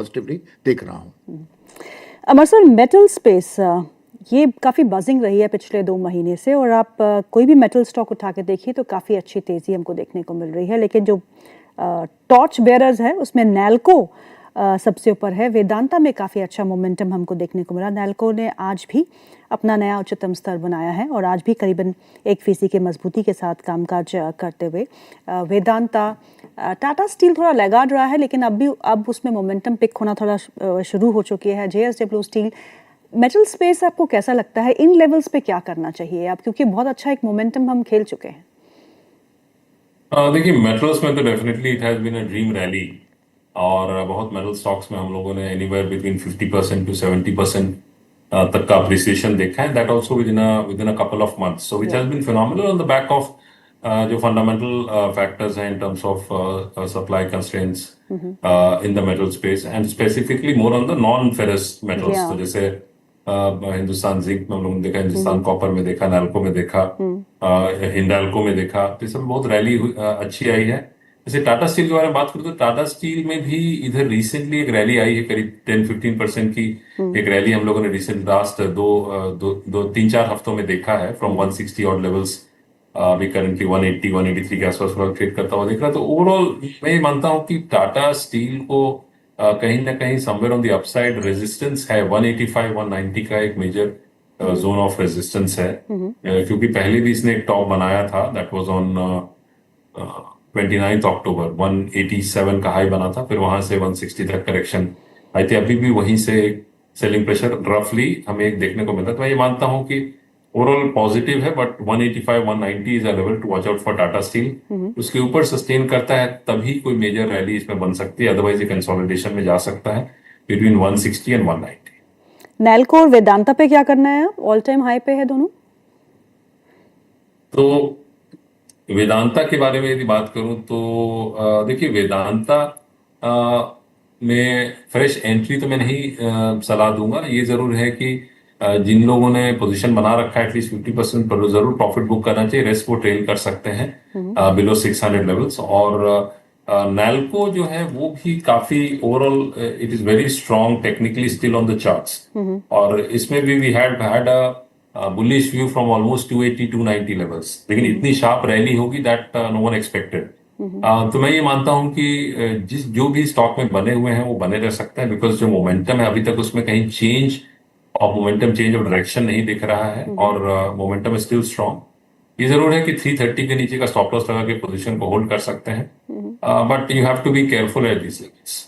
Positively देख रहा हूँ। अमर सर, मेटल स्पेस ये काफ़ी बजिंग रही है पिछले 2 महीने से, और आप कोई भी मेटल स्टॉक उठा के देखिए तो काफ़ी अच्छी तेज़ी हमको देखने को मिल रही है। लेकिन जो टॉर्च बेयरर्स है उसमें नैल्को सबसे ऊपर है। वेदांता में काफ़ी अच्छा मोमेंटम हमको देखने को मिला। नैल्को ने आज भी अपना नया उच्चतम स्तर बनाया है और आज भी करीबन 1% के मजबूती के साथ कामकाज करते हुए वेदांता, टाटा स्टील थोड़ा लैगार्ड रहा है, लेकिन अब उसमें मोमेंटम पिक होना थोड़ा शुरू हो चुकी है। JSW स्टील, मेटल स्पेस आपको कैसा लगता है? इन लेवल्स पे क्या करना चाहिए आप, क्योंकि बहुत अच्छा एक मोमेंटम हम खेल चुके हैं। देखिए, मेटल्स में तो definitely it has been a dream rally, और बहुत मेटल स्टॉक्स में हम लोगों ने एनीवेयर बिटवीन 50% टू 70% तक का अप्रिसिएशन देखा है, that also within a couple of months, so which has been phenomenal on the back of जो फंडामेंटल फैक्टर्स हैं in terms of supply constraints in the metal space, and specifically more on the non ferrous metals. तो जैसे Hindustan zinc में हम लोगों ने देखा, Hindustan copper में देखा, नैल्को में देखा, हिंडाल्को में देखा, तो इसमें बहुत रैली अच्छी आई है। जैसे टाटा स्टील के बारे में बात करूं तो टाटा स्टील में भी इधर रिसेंटली एक रैली आई है, करीब 10-15% की एक रैली हम लोगों ने रिसेंट लास्ट दो 3-4 हफ्तों में देखा है, फ्रॉम 160 ऑड लेवल्स अभी करंटली 180-183 के आसपास ट्रेड करता हुआ दिख रहा है। तो ओवरऑल मैं ये मानता हूं कि टाटा स्टील को कहीं ना कहीं somewhere on the upside resistance है। 185-190 का एक मेजर जोन ऑफ रेजिस्टेंस है, क्योंकि पहले भी इसने एक टॉप बनाया था, दैट वाज ऑन 29 अक्टूबर। 187 का हाई बना था, फिर वहां से 160 तक करेक्शन आई थी। अभी भी वहीं से सेलिंग प्रेशर रफली हमें एक देखने को मिलता है। तो मैं ये मानता हूं कि ओवरऑल पॉजिटिव है, but 185-190 is a level to watch out for Tata steel. उसके ऊपर सस्टेन करता है तभी कोई मेजर रैली इसमें बन सकती है, अदरवाइज ये कंसोलिडेशन में जा सकता है बिटवीन 160 एंड 190। नैल्को और वेदांता पे क्या करना है? ऑल टाइम हाई पे है दोनों। तो वेदांता के बारे में यदि बात करूं तो देखिए, वेदांता में फ्रेश एंट्री तो मैं नहीं सलाह दूंगा। ये जरूर है कि जिन लोगों ने पोजीशन बना रखा है एटलीस्ट 50% पर जरूर प्रॉफिट बुक करना चाहिए, रेस्ट वो ट्रेल कर सकते हैं बिलो 600 लेवल्स। और नैल्को जो है वो भी काफी overall it is very strong technically still on the charts, और इसमें भी we had bullish view from almost 280-290 levels, लेकिन इतनी शार्प रैली होगी दैट नो वन एक्सपेक्टेड। तो मैं ये मानता हूं कि जो भी स्टॉक में बने हुए हैं वो बने रह सकते हैं, बिकॉज जो मोमेंटम है अभी तक उसमें कहीं चेंज ऑफ डायरेक्शन नहीं दिख रहा है, और मोमेंटम इज स्टिल स्ट्रॉन्ग। ये जरूर है कि 330 के नीचे का स्टॉप लॉस लगा के पोजीशन को होल्ड कर सकते हैं, but you have to be careful at this levels.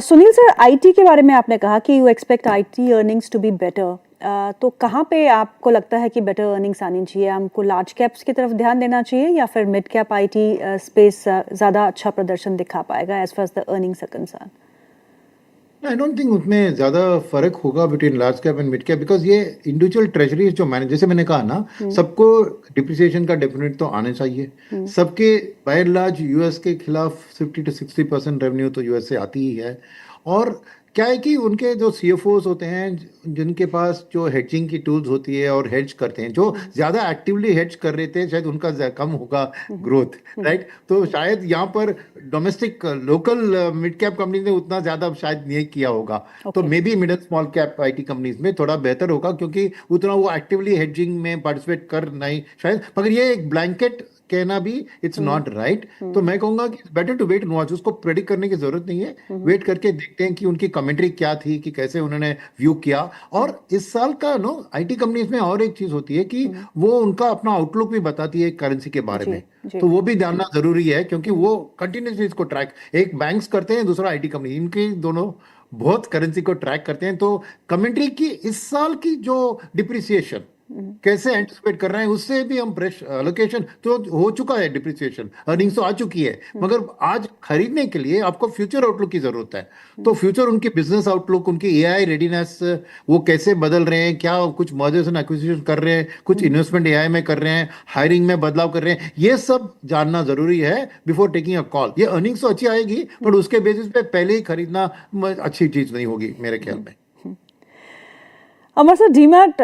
Sunil sir, IT के बारे में आपने कहा कि you expect IT earnings to be better, तो कहाँ पे आपको लगता है कि बेटर अर्निंग्स आनी चाहिए? हमको लार्ज कैप्स की तरफ ध्यान देना चाहिए या फिर मिड कैप आईटी स्पेस ज़्यादा अच्छा प्रदर्शन दिखा पाएगा as far as the earnings are concern? I don't think उसमें ज़्यादा फर्क होगा between large cap and mid cap, because ये इंडिविजुअल ट्रेजरीज जो मैनेज, जैसे मैंने कहा ना, सबको डिप्रिसिएशन का डेफिनेट तो आना चाहिए। सबके बाय एंड लार्ज यूएस के खिलाफ 50-60% रेवेन्यू तो यूएस से आती ही है। और क्या है कि उनके जो सीएफओस होते हैं जिनके पास जो हेजिंग की टूल्स होती है और हेज करते हैं, जो ज़्यादा एक्टिवली हेज कर रहे थे, शायद उनका कम होगा ग्रोथ, राइट? तो शायद यहाँ पर domestic local mid cap company ने उतना ज़्यादा शायद नहीं किया होगा। तो may be mid and small cap IT companies में थोड़ा बेहतर होगा, क्योंकि उतना वो एक्टिवली हेजिंग में पार्टिसिपेट कर नहीं शायद। मगर ये एक ब्लैंकेट कहना भी इट्स नॉट राइट। तो मैं कहूंगा कि it's better to wait and watch. उसको प्रेडिक्ट करने की जरूरत नहीं है, वेट करके देखते हैं कि उनकी कमेंट्री क्या थी, कि कैसे उन्होंने व्यू किया। और इस साल का आईटी कंपनीज में और एक चीज होती है कि वो उनका अपना आउटलुक भी बताती है करेंसी के बारे में, तो वो भी जानना जरूरी है, क्योंकि वो कंटिन्यूसली इसको ट्रैक, एक बैंक्स करते हैं, दूसरा आईटी कंपनी, इनके दोनों बहुत करेंसी को ट्रैक करते हैं। तो कमेंट्री की इस साल की जो डिप्रिसिएशन कैसे एंटिसिपेट कर रहे हैं, उससे भी हम फ्रेश एलोकेशन तो हो चुका है, डिप्रिसिएशन अर्निंग्स तो आ चुकी है, मगर आज खरीदने के लिए आपको फ्यूचर आउटलुक की जरूरत है। तो फ्यूचर उनकी बिजनेस आउटलुक, उनकी एआई रेडीनेस, वो कैसे बदल रहे हैं, क्या कुछ मर्जर्स एंड एक्विजिशन कर रहे हैं, कुछ इन्वेस्टमेंट एआई में कर रहे हैं, हायरिंग में बदलाव कर रहे हैं, ये सब जानना जरूरी है बिफोर टेकिंग अ कॉल। ये अर्निंग्स तो अच्छी आएगी, पर उसके बेसिस पे पहले ही खरीदना अच्छी चीज नहीं होगी मेरे ख्याल में। अमर सर,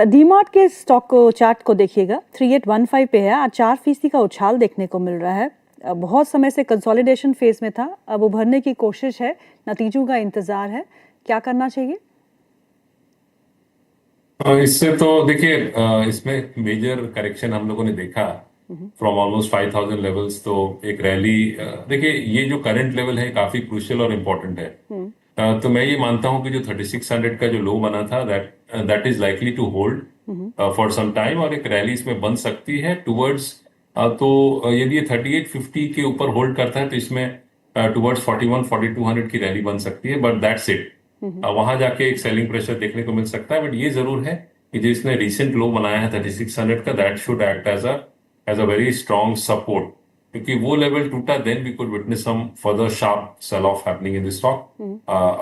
डीमार्ट के स्टॉक को चार्ट को देखिएगा, 3815 पे है, आज 4% का उछाल देखने को मिल रहा है। बहुत समय से कंसोलिडेशन फेज में था, अब उभरने की कोशिश है, नतीजों का इंतजार है, क्या करना चाहिए? इससे तो देखिए, इसमें मेजर करेक्शन हम लोगों ने देखा फ्रॉम ऑलमोस्ट 5000 लेवल्स। तो एक रैली, देखिए ये जो करंट लेवल है काफी क्रूशियल और इम्पोर्टेंट है। तो मैं ये मानता हूं कि जो 3600 का जो लो बना था, that is likely to hold for some time, और एक रैली इसमें बन सकती है टुवर्ड्स। तो यदि ये 3850 के ऊपर होल्ड करता है तो इसमें टुवर्ड्स 4200 की रैली बन सकती है, बट दैट्स इट। वहां जाके एक सेलिंग प्रेशर देखने को मिल सकता है, बट ये जरूर है कि जो इसने रिसेंट लो बनाया है 3600 का, that should act as a very strong support, क्योंकि वो लेवल टूटा then we could witness some further sharp sell off happening in the stock,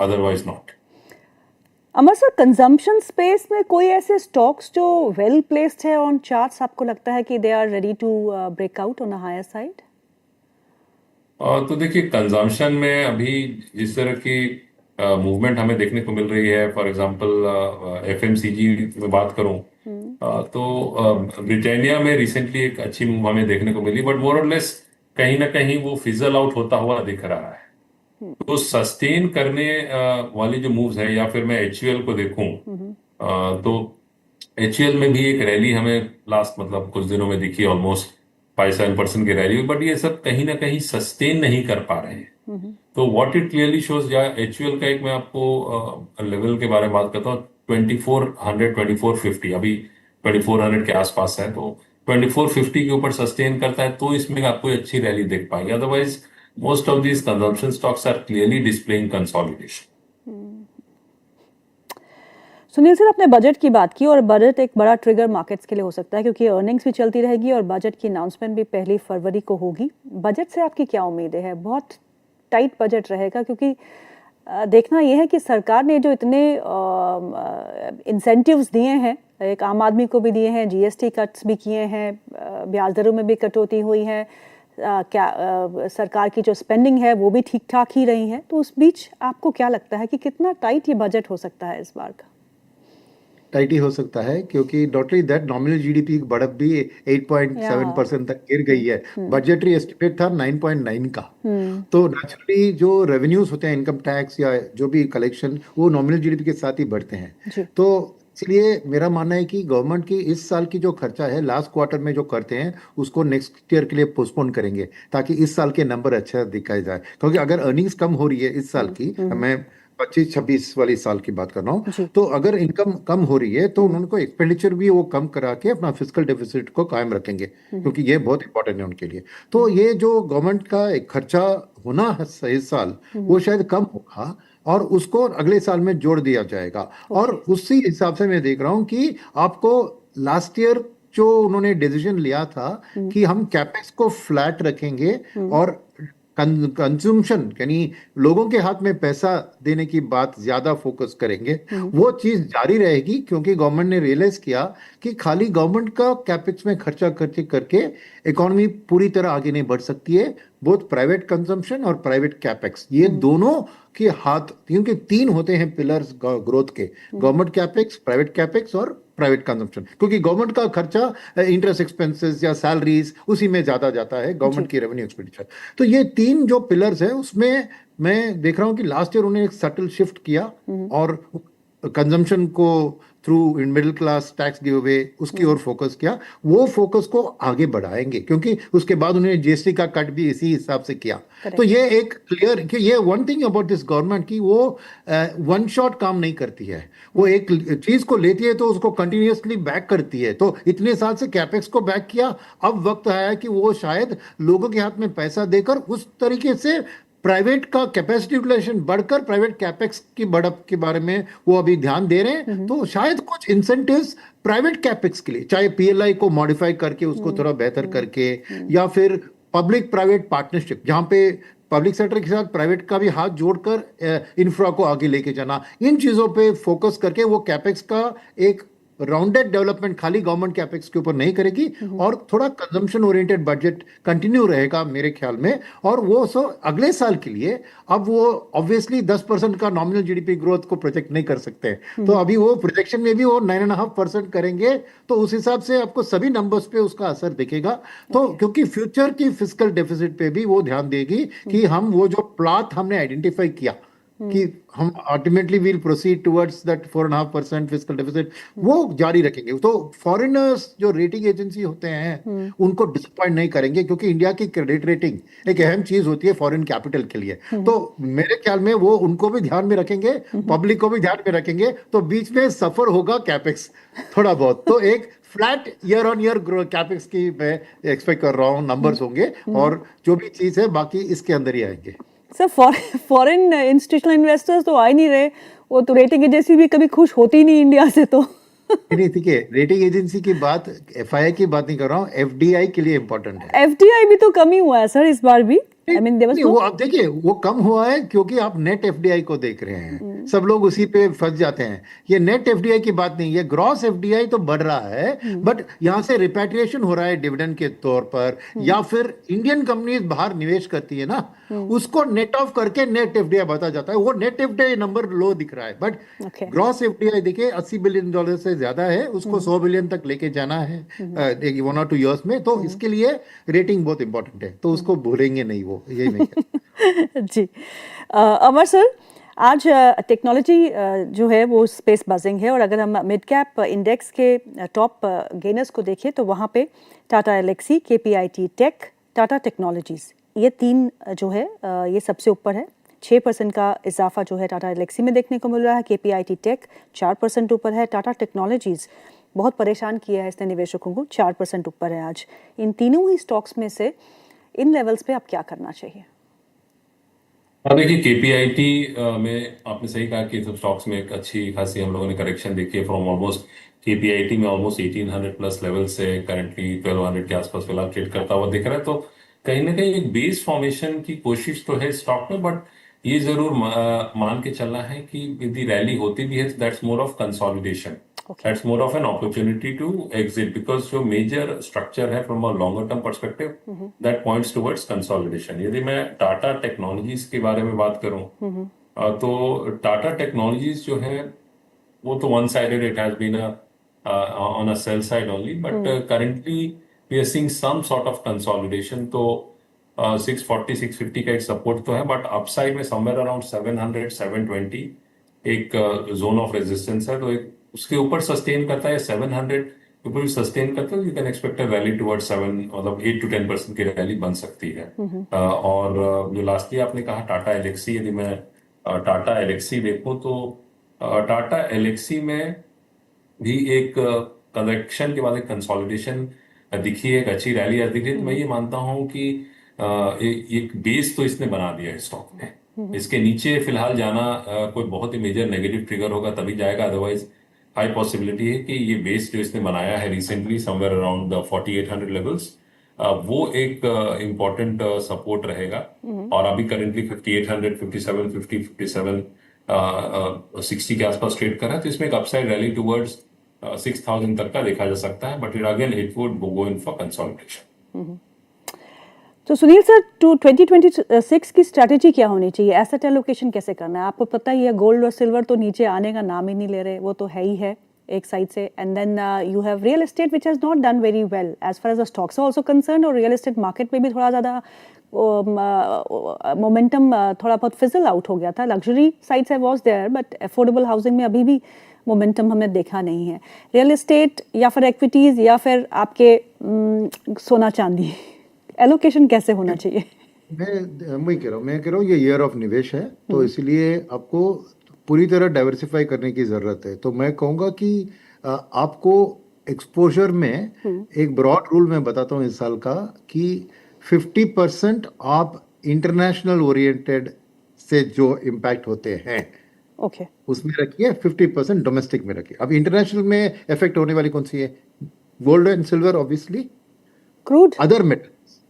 otherwise not. Amar sir, consumption space में कोई ऐसे स्टॉक्स जो वेल प्लेस्ड है ऑन चार्ट्स, आपको लगता है कि they are ready to break out on a higher side? तो देखिए, कंजम्पशन में अभी जिस तरह की मूवमेंट हमें देखने को मिल रही है, फॉर एग्जांपल एफएमसीजी में बात करूं, तो ब्रिटानिया में रिसेंटली एक अच्छी मूव हमें देखने को मिली, बट मोर और लेस कहीं ना कहीं वो फिजल आउट होता हुआ दिख रहा है। तो सस्टेन करने वाली जो मूव्स है, या फिर मैं एचयूएल को देखूं, तो एचयूएल में भी एक रैली हमें लास्ट मतलब कुछ दिनों में दिखी, ऑलमोस्ट 5-7% की रैली, बट ये सब कहीं ना कहीं सस्टेन नहीं कर पा रहे हैं। तो व्हाट इट क्लियरली शोज, या एचयूएल का एक मैं आपको लेवल के बारे में बात करता हूँ, 2400 2450 अभी 2400 के आसपास है। तो 2450 के ऊपर सस्टेन करता है तो इसमें आपको अच्छी रैली देख पाएंगे, otherwise most of these consumption stocks are clearly displaying consolidation. Sunil sir, आपने बजट की बात की और बजट एक बड़ा ट्रिगर मार्केट्स के लिए हो सकता है, क्योंकि अर्निंग्स भी चलती रहेगी और बजट की अनाउंसमेंट भी 1 फरवरी को होगी। बजट से आपकी क्या उम्मीदें हैं? बहुत टाइट बजट रहेगा, क्योंकि देखना यह है कि सरकार ने जो इतने इंसेंटिव्स दिए हैं, एक आम आदमी को भी दिए हैं, जीएसटी कट्स भी किए हैं, ब्याज दरों में भी कटौती हुई है, सरकार की जो स्पेंडिंग है वो भी ठीक ठाक ही रही है। तो उस बीच आपको क्या लगता है कि कितना टाइट ये बजट हो सकता है इस बार का? टाइट ही हो सकता है, क्योंकि not only that, nominal GDP की बढ़त भी 8.7% तक गिर गई है। बजटरी एस्टिमेट था 9.9 का। तो नेचुरली जो रेवेन्यूज होते हैं, इनकम टैक्स या जो भी कलेक्शन, वो नॉमिनल जीडीपी के साथ ही बढ़ते हैं। तो इसलिए मेरा मानना है कि गवर्नमेंट की इस साल की जो खर्चा है लास्ट क्वार्टर में जो करते हैं उसको नेक्स्ट ईयर के लिए पोस्टपोन करेंगे, ताकि इस साल के नंबर अच्छा दिखाए जाए। क्योंकि अगर अर्निंग्स कम हो रही है इस साल की, मैं 25-26 वाली साल की बात कर रहा हूँ, तो अगर इनकम कम हो रही है तो उनको एक्सपेंडिचर भी वो कम करा के अपना फिस्कल डेफिसिट को कायम रखेंगे, क्योंकि ये बहुत इंपॉर्टेंट है उनके लिए। तो ये जो गवर्नमेंट का एक खर्चा होना है इस साल, वो शायद कम होगा और उसको अगले साल में जोड़ दिया जाएगा। और उसी हिसाब से मैं देख रहा हूँ कि आपको लास्ट ईयर जो उन्होंने डिसीजन लिया था कि हम कैपेक्स को फ्लैट रखेंगे और कंज्यूमशन यानी लोगों के हाथ में पैसा देने की बात ज्यादा फोकस करेंगे, वो चीज जारी रहेगी। क्योंकि गवर्नमेंट ने रियलाइज किया कि खाली गवर्नमेंट का कैपेक्स में खर्चा करके इकोनॉमी पूरी तरह आगे नहीं बढ़ सकती है। बोथ प्राइवेट कंजम्पशन और प्राइवेट कैपेक्स, ये दोनों के हाथ, क्योंकि 3 होते हैं पिलर्स ग्रोथ के, गवर्नमेंट कैपेक्स, प्राइवेट कैपेक्स और प्राइवेट कंजम्पशन। क्योंकि गवर्नमेंट का खर्चा इंटरेस्ट एक्सपेंसेस या सैलरीज उसी में ज्यादा जाता है, गवर्नमेंट की रेवेन्यू एक्सपेंडिचर। तो ये 3 जो पिलर्स है उसमें मैं देख रहा हूं कि लास्ट ईयर उन्होंने एक सटल शिफ्ट किया और कंजम्पशन को through middle class tax give away उसकी ओर फोकस किया। वो फोकस को आगे बढ़ाएंगे, क्योंकि उसके बाद उन्होंने जीएसटी का कट भी इसी हिसाब से किया। तो ये एक क्लियर कि ये one thing about this government की वो वन शॉट काम नहीं करती है, वो एक चीज को लेती है तो उसको कंटिन्यूअसली बैक करती है। तो इतने साल से कैपेक्स को बैक किया, अब वक्त आया कि वो शायद लोगों के हाथ में पैसा देकर उस तरीके से प्राइवेट का कैपेसिटी यूटिलाइजेशन बढ़कर प्राइवेट कैपेक्स की बढ़त के बारे में वो अभी ध्यान दे रहे हैं। तो शायद कुछ इंसेंटिव्स प्राइवेट कैपेक्स के लिए, चाहे पीएलआई को मॉडिफाई करके उसको थोड़ा बेहतर करके, या फिर पब्लिक प्राइवेट पार्टनरशिप जहां पे पब्लिक सेक्टर के साथ प्राइवेट का भी हाथ जोड़कर इंफ्रा को आगे लेके जाना, इन चीजों पे फोकस करके वो कैपेक्स का एक राउंडेड डेवलपमेंट खाली गवर्नमेंट कैपेक्स के ऊपर नहीं करेगी और थोड़ा कंजम्पशन ओरिएंटेड बजट कंटिन्यू रहेगा मेरे ख्याल में। और वो अगले साल के लिए अब वो ऑब्वियसली 10% का नॉमिनल जीडीपी ग्रोथ को प्रोजेक्ट नहीं कर सकते, तो अभी वो प्रोजेक्शन में भी वो 9.5% करेंगे, तो उस हिसाब से आपको सभी नंबर्स पे उसका असर दिखेगा। तो क्योंकि फ्यूचर की फिस्कल डेफिसिट पे भी वो ध्यान देगी कि हम वो जो प्लाथ हमने आइडेंटिफाई किया कि हम ultimately will proceed towards that 4.5% fiscal deficit, वो जारी रखेंगे। तो फॉरेनर्स जो रेटिंग एजेंसी होते हैं उनको डिसअपॉइंट नहीं करेंगे, क्योंकि इंडिया की क्रेडिट रेटिंग एक अहम चीज होती है फॉरेन कैपिटल के लिए। तो मेरे ख्याल में वो उनको भी ध्यान में रखेंगे, पब्लिक को भी ध्यान में रखेंगे, तो बीच में सफर होगा कैपेक्स थोड़ा बहुत। तो एक flat year on year grow capex की मैं एक्सपेक्ट कर रहा हूँ, नंबर्स होंगे, और जो भी चीज है बाकी इसके अंदर ही आएंगे। सर फॉरेन इंस्टीट्यूशनल इन्वेस्टर्स तो आ ही नहीं रहे, वो तो रेटिंग एजेंसी भी कभी खुश होती नहीं इंडिया से। तो नहीं, ठीक है, रेटिंग एजेंसी की बात, एफआईआई की बात नहीं कर रहा हूँ, एफडीआई के लिए इंपॉर्टेंट है। एफडीआई भी तो कम ही हुआ है सर इस बार भी। आई मीन देयर वाज नहीं, वो आप देखिए वो कम हुआ है क्योंकि आप नेट एफडीआई को देख रहे हैं, सब लोग उसी पे फंस जाते हैं। ये नेट एफडीआई की बात नहीं है, ग्रॉस एफडीआई तो बढ़ रहा है, बट यहाँ से रिपैट्रिएशन हो रहा है डिविडेंड के तौर पर, या फिर इंडियन कंपनीज बाहर निवेश करती है ना, उसको नेट ऑफ करके नेट एफडीआई बता जाता है। वो नेट एफडीआई नंबर लो दिख रहा है, बट Okay. ग्रॉस एफडीआई देखिए $80 बिलियन से ज्यादा है, उसको 100 बिलियन तक लेके जाना है 1 और 2 इयर्स में। तो इसके लिए रेटिंग बहुत इंपॉर्टेंट है, तो उसको भूलेंगे नहीं, वो यही नहीं है। जी। अमर सर, आज टेक्नोलॉजी जो है वो स्पेस बजिंग है, और अगर हम मिड कैप इंडेक्स के टॉप गेनर्स को देखें तो वहाँ पे Tata Elxsi, KPIT tech, Tata technologies, ये तीन जो है ये सबसे ऊपर है। 6% का इजाफा जो है टाटा एलेक्सी में देखने को मिल रहा है, केपीआईटी टेक 4% ऊपर है, टाटा टेक्नोलॉजीज बहुत परेशान किया है इसने निवेशकों को, 4% ऊपर है आज। इन तीनों ही स्टॉक्स में से इन लेवल्स पे आप क्या करना चाहिए? हाँ, देखिए केपीआईटी में आपने सही कहा कि सब स्टॉक्स में एक अच्छी खासी हम लोगों ने करेक्शन देखी है फ्रॉम ऑलमोस्ट, केपीआईटी में ऑलमोस्ट 1800 प्लस लेवल से करंटली 1200 के आसपास फिलहाल ट्रेड करता हुआ दिख रहा है। तो कहीं ना कहीं एक बेस फॉर्मेशन की कोशिश तो है स्टॉक में, बट ये जरूर मान के चलना है कि यदि रैली होती भी है तो that's more of consolidation, Okay. that's more of an opportunity to exit, because जो major structure है from a longer term perspective that points towards consolidation। यदि मैं टाटा टेक्नोलॉजीज के बारे में बात करूं, तो टाटा टेक्नोलॉजीज जो है वो तो one sided, it has been on a sell side only, but currently we are seeing some sort of consolidation। तो 640 650 का एक सपोर्ट तो है, बट अपसाइड में समवेयर अराउंड 700 720 एक जोन ऑफ रेजिस्टेंस है। तो एक उसके ऊपर सस्टेन करता है, 700 के ऊपर भी सस्टेन करता है, you can expect a rally towards 7, मतलब 8 to 10% की रैली बन सकती है। और जो लास्टली आपने कहा टाटा एलेक्सी, यदि मैं टाटा एलेक्सी देखूं तो टाटा एलेक्सी में भी एक करेक्शन के बाद एक कंसोलिडेशन दिखी है, एक अच्छी रैली आज दिखी है। तो मैं ये मानता हूं कि एक बेस तो इसने बना दिया है स्टॉक में। इसके नीचे फिलहाल जाना कोई बहुत ही मेजर नेगेटिव ट्रिगर होगा तभी जाएगा, अदरवाइज हाई पॉसिबिलिटी है कि ये बेस जो इसने बनाया है रिसेंटली समवेयर अराउंड 4800 लेवल्स, वो एक इम्पोर्टेंट सपोर्ट रहेगा। और अभी करेंटली 5800 57 50 57 60 के आसपास ट्रेड कर रहा है, तो इसमें एक अपसाइड रैली टुवर्ड्स 6000 तक का देखा जा सकता है, but again it would go in for consolidation. तो सुनील सर, 2026 की स्ट्रैटेजी क्या होनी चाहिए? एसेट एलोकेशन कैसे करना है? आपको पता ही है गोल्ड और सिल्वर तो नीचे आने का नाम ही नहीं ले रहे, वो तो है ही है एक साइड से। And then you have real estate which has not done very well as far as the stocks are also concern, और रियल एस्टेट मार्केट में भी थोड़ा ज़्यादा मोमेंटम थोड़ा बहुत फिजल आउट हो गया था। लग्जरी साइड से was there, but affordable housing में अभी भी मोमेंटम हमने देखा नहीं है। रियल एस्टेट या फिर एक्विटीज़ या फिर आपके सोना चांदी, एलोकेशन कैसे होना चाहिए? मैं कह रहा हूँ ये ईयर ऑफ निवेश है, तो इसलिए आपको पूरी तरह डाइवर्सिफाई करने की जरूरत है। तो मैं कहूँगा कि आपको एक्सपोजर में एक ब्रॉड रूल मैं बताता हूँ इस साल का, कि 50% आप इंटरनेशनल ओरिएंटेड से जो इम्पैक्ट होते हैं ओके, उसमें रखिए, 50% डोमेस्टिक में रखिए। अब इंटरनेशनल में इफेक्ट होने वाली कौन सी है? Gold and silver obviously, crude, other metals,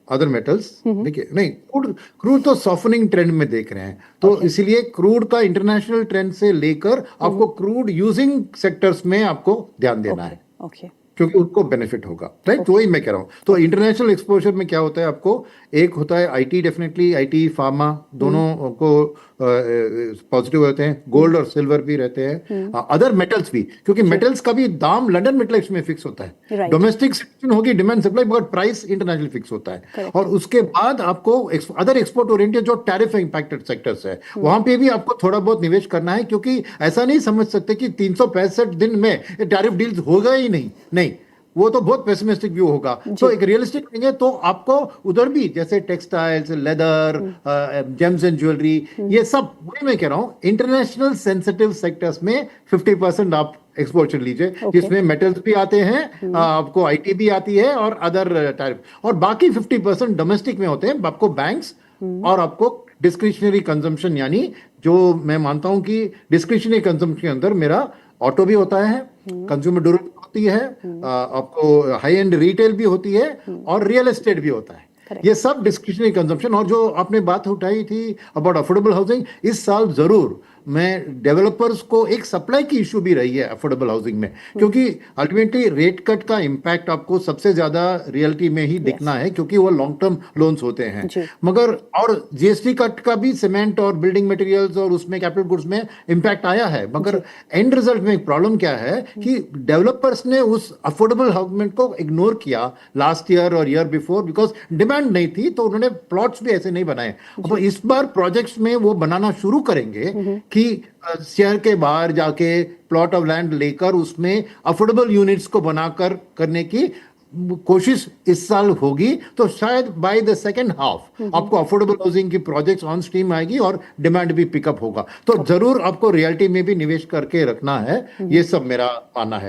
other metals देखिए, नहीं क्रूड तो सॉफ्टनिंग ट्रेंड में देख रहे हैं, तो इसीलिए क्रूड का इंटरनेशनल ट्रेंड से लेकर आपको क्रूड यूजिंग सेक्टर्स में आपको ध्यान देना है, ओके क्योंकि उनको बेनिफिट होगा, राइट? वही मैं कह रहा हूँ। तो इंटरनेशनल एक्सपोजर में क्या होता है आपको, एक होता है आईटी, डेफिनेटली आईटी फार्मा दोनों को पॉजिटिव होते हैं, गोल्ड और सिल्वर भी रहते हैं, अदर मेटल्स भी, क्योंकि मेटल्स का भी दाम लंदन मेटल एक्सचेंज में फिक्स होता है, Right. डोमेस्टिक सिचुएशन होगी demand supply, but price international fix होता है। Correct. और उसके बाद आपको अदर एक्सपोर्ट ओरिएंटेड जो टैरिफ इंपैक्टेड सेक्टर्स है वहां पे भी आपको थोड़ा बहुत निवेश करना है, क्योंकि ऐसा नहीं समझ सकते कि 365 दिन में टैरिफ डील्स होगा ही नहीं, वो तो बहुत पेसिमिस्टिक व्यू होगा। तो एक रियलिस्टिक थिंग है, तो आपको उधर भी जैसे textiles, leather, James and jewellery, ये सब वही मैं कह रहा हूँ, इंटरनेशनल सेंसिटिव सेक्टर्स में 50% आप एक्सपोर्ट लीजिए, जिसमें मेटल्स भी आते हैं, आपको आईटी भी आती है और अदर टैरिफ, और बाकी 50% डोमेस्टिक में होते हैं, आपको बैंक्स और आपको डिस्क्रिशनरी कंजम्पशन, यानी जो मैं मानता हूं कि डिस्क्रिशनरी कंजम्पशन के अंदर मेरा ऑटो भी होता है, कंज्यूमर ड्यूरेबल होती है, आपको हाई एंड रिटेल भी होती है, और रियल एस्टेट भी होता है। ये सब डिस्क्रिशनरी कंजम्पशन। और जो आपने बात उठाई थी अबाउट अफोर्डेबल हाउसिंग, इस साल जरूर मैं डेवलपर्स को, एक सप्लाई की इशू भी रही है अफोर्डेबल हाउसिंग में, क्योंकि अल्टीमेटली रेट कट का इंपैक्ट आपको सबसे ज्यादा रियलिटी में ही दिखना है, क्योंकि वो लॉन्ग टर्म लोन्स होते हैं, मगर और जीएसटी कट का भी सीमेंट और बिल्डिंग मटेरियल्स और उसमें कैपिटल गुड्स में इंपैक्ट आया है, मगर एंड रिजल्ट में एक प्रॉब्लम क्या है कि डेवलपर्स ने उस अफोर्डेबल हाउसिंग को इग्नोर किया लास्ट ईयर और ईयर बिफोर, बिकॉज डिमांड नहीं थी, तो उन्होंने प्लॉट्स भी ऐसे नहीं बनाए। अब इस बार प्रोजेक्ट्स में वो बनाना शुरू करेंगे कि शहर के बाहर जाके प्लॉट ऑफ लैंड लेकर उसमें अफोर्डेबल यूनिट्स को बनाकर करने की कोशिश इस साल होगी, तो शायद बाय द सेकेंड हाफ आपको अफोर्डेबल हाउसिंग की प्रोजेक्ट्स ऑन स्ट्रीम आएगी और डिमांड भी पिकअप होगा। तो जरूर आपको रियलिटी में भी निवेश करके रखना है, ये सब मेरा मानना है।